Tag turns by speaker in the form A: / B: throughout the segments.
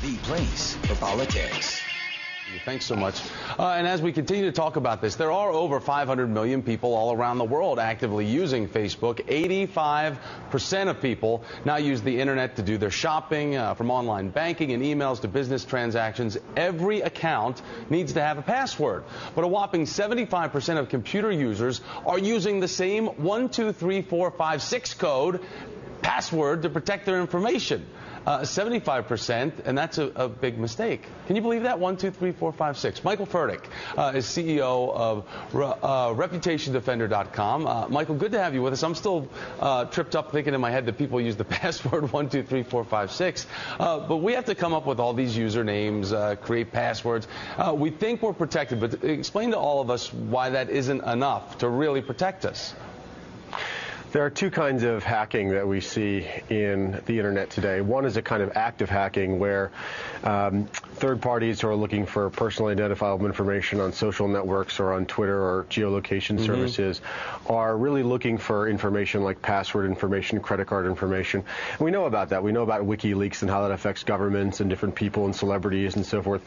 A: the place for politics.
B: Thanks so much. And as we continue to talk about this, there are over 500 million people all around the world actively using Facebook. 85% of people now use the internet to do their shopping, from online banking and emails to business transactions. Every account needs to have a password. But a whopping 75% of computer users are using the same 123456 code password to protect their information. 75%, and that's a big mistake. Can you believe that? 1, 2, 3, 4, 5, 6. Michael Fertik is CEO of ReputationDefender.com. Michael, good to have you with us. I'm still tripped up thinking in my head that people use the password 1, 2, 3, 4, 5, 6. But we have to come up with all these usernames, create passwords. We think we're protected, but explain to all of us why that isn't enough to really protect us.
C: There are two kinds of hacking that we see in the internet today. One is a kind of active hacking where third parties who are looking for personally identifiable information on social networks or on Twitter or geolocation services are really looking for information like password information, credit card information. And we know about that. We know about WikiLeaks and how that affects governments and different people and celebrities and so forth.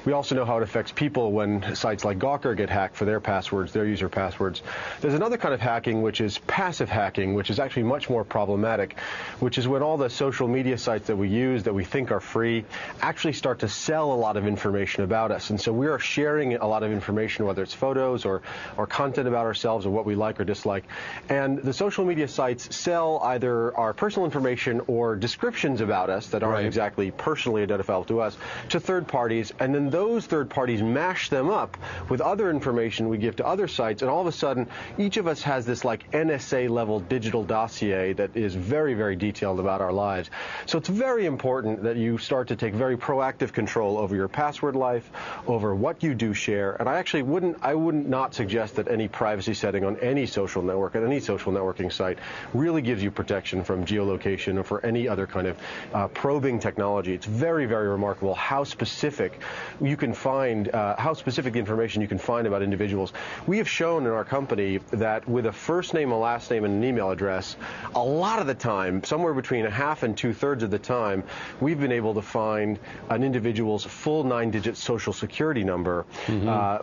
C: We also know how it affects people when sites like Gawker get hacked for their passwords, their user passwords. There's another kind of hacking which is passive hacking, which is actually much more problematic, which is when all the social media sites that we use that we think are free actually start to sell a lot of information about us. And so we are sharing a lot of information, whether it's photos or content about ourselves or what we like or dislike. And the social media sites sell either our personal information or descriptions about us that aren't exactly personally identifiable to us to third parties. And then those third parties mash them up with other information we give to other sites. And all of a sudden, each of us has this like NSA level digital dossier that is very, very detailed about our lives. So it's very important that you start to take very proactive control over your password life, over what you do share. And I wouldn't not suggest that any privacy setting on any social network, at any social networking site, really gives you protection from geolocation or for any other kind of probing technology. It's very, very remarkable how specific you can find, how specific the information you can find about individuals. We have shown in our company that with a first name, a last name, and an email address, a lot of the time, somewhere between a half and 2/3 of the time, we've been able to find an individual's full 9-digit social security number,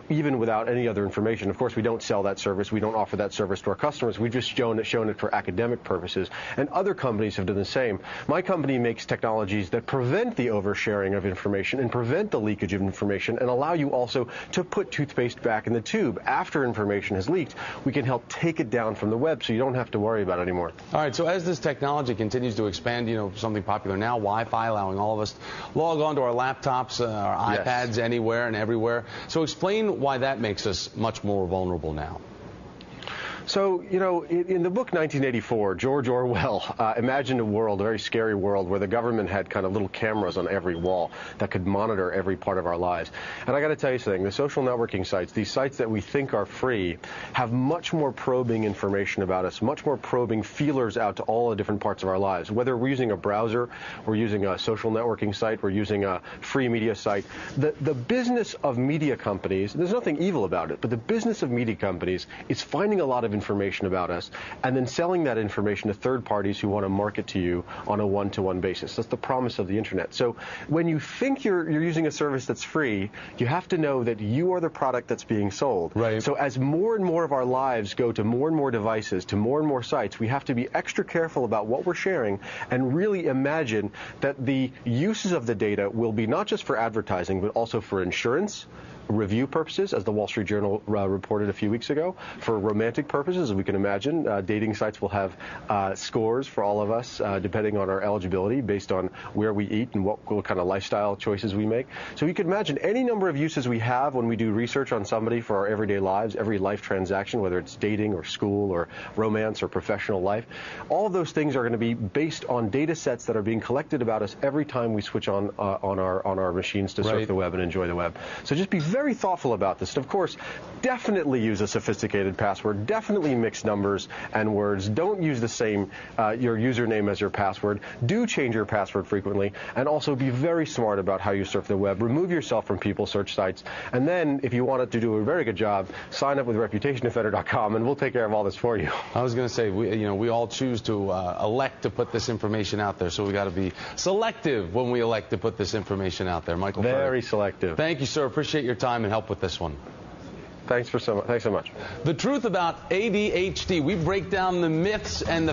C: even without any other information. Of course, we don't sell that service. We don't offer that service to our customers. We've just shown it for academic purposes, and other companies have done the same. My company makes technologies that prevent the oversharing of information and prevent the leakage of information and allow you also to put toothpaste back in the tube. After information has leaked, we can help take it down from the web so you don't have to worry about it anymore.
B: All right, so as this technology continues to expand, something popular now, Wi-Fi, allowing all of us log on to our laptops, our iPads, anywhere and everywhere. So explain why that makes us much more vulnerable now.
C: So, in the book 1984, George Orwell imagined a world, a very scary world, where the government had kind of little cameras on every wall that could monitor every part of our lives. And I got to tell you something, the social networking sites, these sites that we think are free, have much more probing information about us, much more probing feelers out to all the different parts of our lives. Whether we're using a browser, we're using a social networking site, we're using a free media site, the business of media companies, there's nothing evil about it, but the business of media companies is finding a lot of information about us and then selling that information to third parties who want to market to you on a one-to-one basis. That's the promise of the internet. So when you think you're using a service that's free, you have to know that you are the product that's being sold.
B: Right.
C: So as more and more of our lives go to more and more devices, to more and more sites, we have to be extra careful about what we're sharing and really imagine that the uses of the data will be not just for advertising, but also for insurance, review purposes, as the Wall Street Journal reported a few weeks ago, for romantic purposes, as we can imagine. Dating sites will have scores for all of us, depending on our eligibility, based on where we eat and what kind of lifestyle choices we make. So you can imagine any number of uses we have when we do research on somebody for our everyday lives, every life transaction, whether it's dating or school or romance or professional life. All of those things are going to be based on data sets that are being collected about us every time we switch on our machines to surf the web and enjoy the web. So just be very very thoughtful about this. Of course, definitely use a sophisticated password. Definitely mix numbers and words. Don't use the same your username as your password. Do change your password frequently, and also be very smart about how you surf the web. Remove yourself from people search sites, and then if you wanted to do a very good job, sign up with ReputationDefender.com, and we'll take care of all this for you.
B: I was going to say, we all choose to elect to put this information out there, so we got to be selective when we elect to put this information out there. Michael Fertik.
C: Very selective.
B: Thank you, sir. Appreciate your time and help with this one.
C: Thanks so much.
B: The truth about ADHD. We break down the myths and the